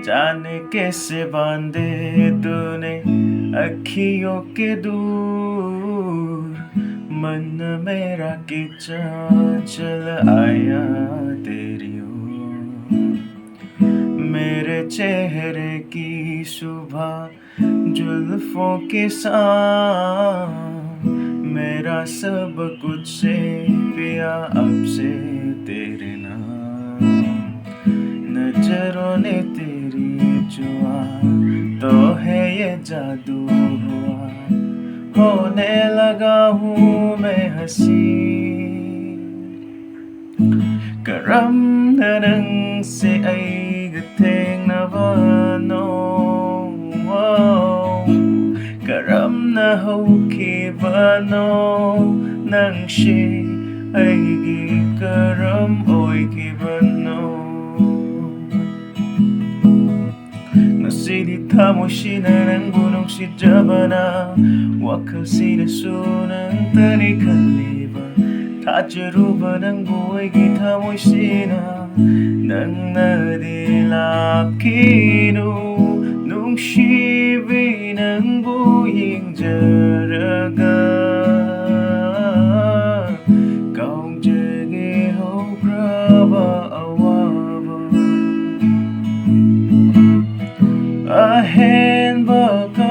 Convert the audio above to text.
जाने कैसे बांधे तूने अखियों के दूर, मन मेरा खिंचा चल आया तेरी ओर। मेरे चेहरे की सुबह जुल्फों के साथ, मेरा सब कुछ से पिया अब से तेरे नाम। नजरों ने तेरी जुआ तो है ये जादू हुआ, होने लगा हूँ मैं हंसी। Karamna ng si ay gateng na bano, karamna ho kibano nang si ay gikaram oy kibano. Nasilita mo siya ng gunong si Jabana, wakal sinasunang tanikaliba. Tajaruba ng buhay kita mo'y sina nang nadilap kinu nung sibi ng buying jaraga. Kaong jage ho praba awaba ahen baka